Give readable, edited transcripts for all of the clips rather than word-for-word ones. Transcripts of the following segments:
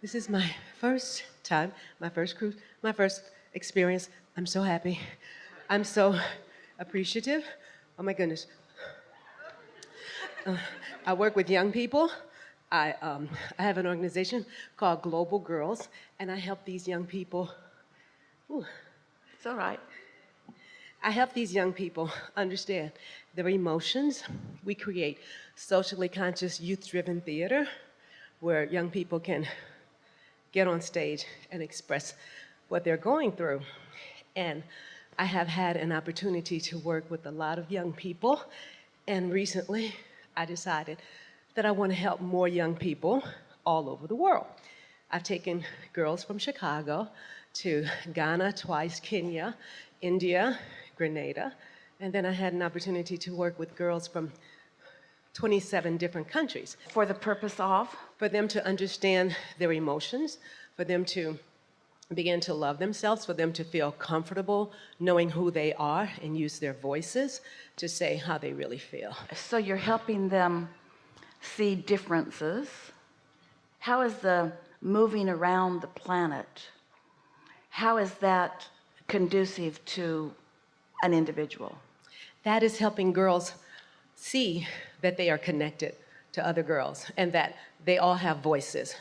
This is my first time, my first cruise, my first experience. I'm so happy. I'm so appreciative. Oh my goodness. I work with young people. I have an organization called Global Girls, and I help these young people. Ooh, It's all right. I help these young people understand their emotions. We create socially conscious, youth-driven theater where young people can get on stage and express what they're going through. And I have had an opportunity to work with a lot of young people, and recently I decided that I want to help more young people all over the world. I've taken girls from Chicago to Ghana, twice Kenya, India, Grenada, and then I had an opportunity to work with girls from 27 different countries. For the purpose of? For them to understand their emotions, for them to begin to love themselves, for them to feel comfortable knowing who they are and use their voices to say how they really feel. So you're helping them see differences. How is the moving around the planet, how is that conducive to an individual? That is helping girls see that they are connected to other girls and that they all have voices,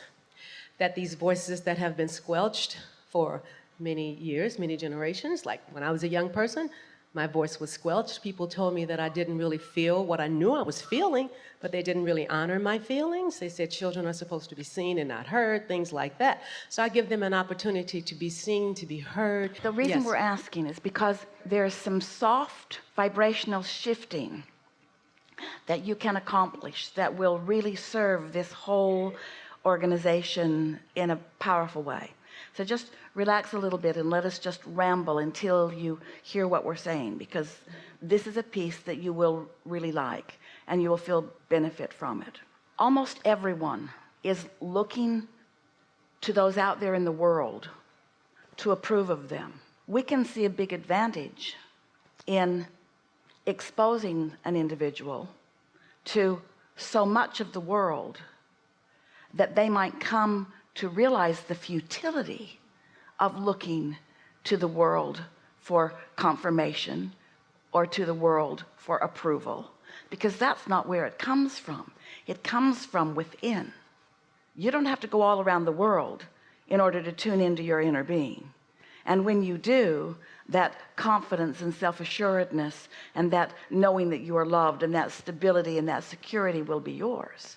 that these voices that have been squelched for many years, many generations, like when I was a young person, my voice was squelched. People told me that I didn't really feel what I knew I was feeling, but they didn't really honor my feelings. They said children are supposed to be seen and not heard, things like that. So I give them an opportunity to be seen, to be heard. The reason Yes. we're asking is because there's some soft vibrational shifting that you can accomplish that will really serve this whole organization in a powerful way. So just relax a little bit and let us just ramble until you hear what we're saying, because this is a piece that you will really like and you will feel benefit from it. Almost everyone is looking to those out there in the world to approve of them. We can see a big advantage in exposing an individual to so much of the world that they might come to realize the futility of looking to the world for confirmation or to the world for approval, because that's not where it comes from. It comes from within. You don't have to go all around the world in order to tune into your inner being. And when you do, that confidence and self-assuredness and that knowing that you are loved and that stability and that security will be yours.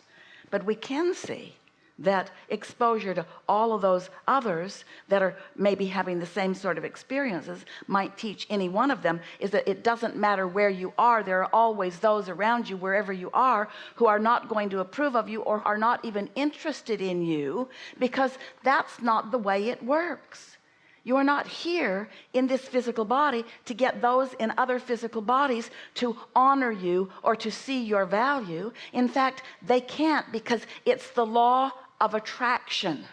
But we can see that exposure to all of those others that are maybe having the same sort of experiences might teach any one of them is that it doesn't matter where you are, there are always those around you wherever you are who are not going to approve of you or are not even interested in you, because that's not the way it works. You are not here in this physical body to get those in other physical bodies to honor you or to see your value. In fact, they can't, because it's the law of attraction.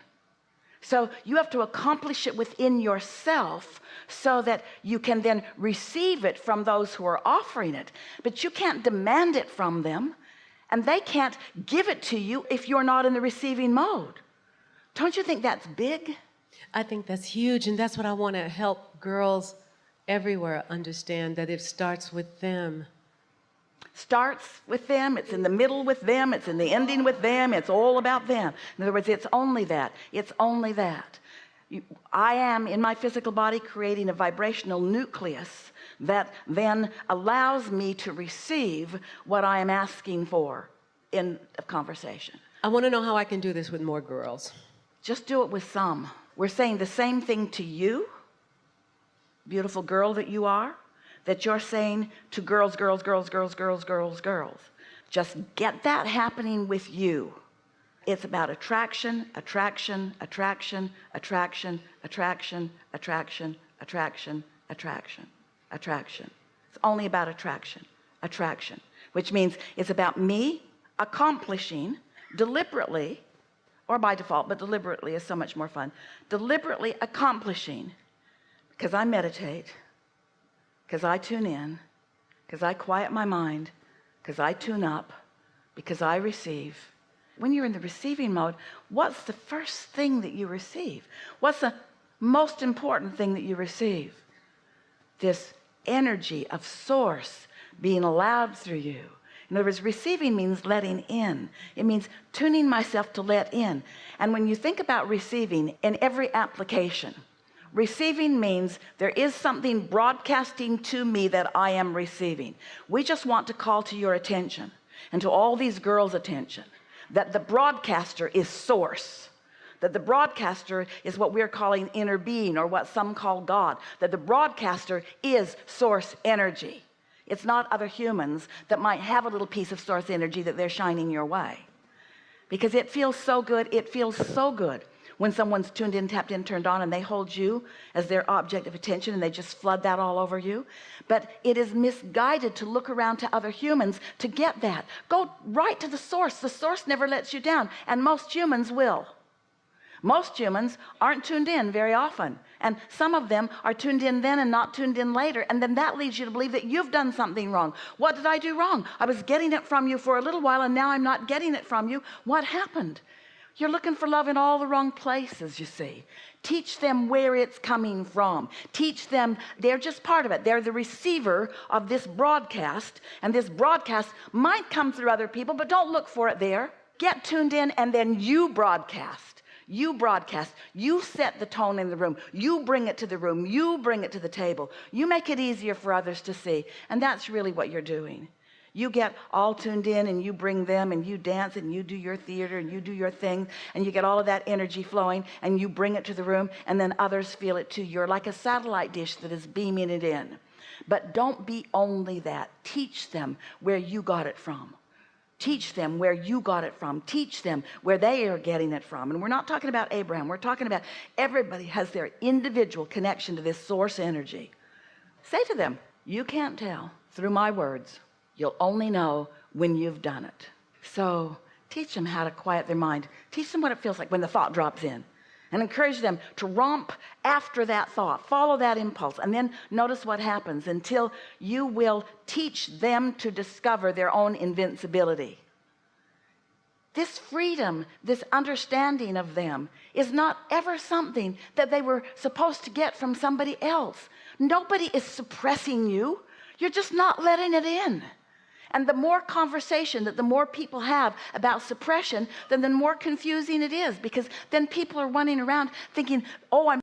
So you have to accomplish it within yourself so that you can then receive it from those who are offering it. But you can't demand it from them, and they can't give it to you if you're not in the receiving mode. Don't you think that's big? I think that's huge, and that's what I want to help girls everywhere understand, that it starts with them. Starts with them, it's in the middle with them, it's in the ending with them, it's all about them. In other words, it's only that. It's only that. I am in my physical body creating a vibrational nucleus that then allows me to receive what I am asking for in a conversation. I want to know how I can do this with more girls. Just do it with some. We're saying the same thing to you, beautiful girl that you are, that you're saying to girls, girls, girls, girls, girls, girls, girls. Just get that happening with you. It's about attraction, attraction, attraction, attraction, attraction, attraction, attraction, attraction, attraction. It's only about attraction, attraction, which means it's about me accomplishing deliberately, or by default, but deliberately is so much more fun, deliberately accomplishing, because I meditate, because I tune in, because I quiet my mind, because I tune up, because I receive, when you're in the receiving mode, what's the first thing that you receive? What's the most important thing that you receive? This energy of source being allowed through you. In other words, receiving means letting in. It means tuning myself to let in. And when you think about receiving in every application, receiving means there is something broadcasting to me that I am receiving. We just want to call to your attention and to all these girls' attention that the broadcaster is source, that the broadcaster is what we're calling inner being, or what some call God, that the broadcaster is source energy. It's not other humans that might have a little piece of source energy that they're shining your way, because it feels so good. It feels so good when someone's tuned in, tapped in, turned on, and they hold you as their object of attention and they just flood that all over you. But it is misguided to look around to other humans to get that. Go right to the source. The source never lets you down, and most humans will. Most humans aren't tuned in very often, and some of them are tuned in then and not tuned in later, and then that leads you to believe that you've done something wrong. What did I do wrong? I was getting it from you for a little while, and now I'm not getting it from you. What happened? You're looking for love in all the wrong places, you see. Teach them where it's coming from. Teach them they're just part of it. They're the receiver of this broadcast, and this broadcast might come through other people, but don't look for it there. Get tuned in, and then you broadcast. You broadcast. You set the tone in the room. You bring it to the room. You bring it to the table. You make it easier for others to see, and that's really what you're doing. You get all tuned in, and you bring them, and you dance, and you do your theater, and you do your thing, and you get all of that energy flowing, and you bring it to the room, and then others feel it too. You're like a satellite dish that is beaming it in. But don't be only that. Teach them where you got it from. Teach them where you got it from. Teach them where they are getting it from. And we're not talking about Abraham. We're talking about everybody has their individual connection to this source energy. Say to them, you can't tell through my words. You'll only know when you've done it. So teach them how to quiet their mind. Teach them what it feels like when the thought drops in, and encourage them to romp after that thought. Follow that impulse, and then notice what happens until you will teach them to discover their own invincibility. This freedom, this understanding of them is not ever something that they were supposed to get from somebody else. Nobody is suppressing you. You're just not letting it in. And the more conversation that the more people have about suppression, then the more confusing it is, because then people are running around thinking, oh, I'm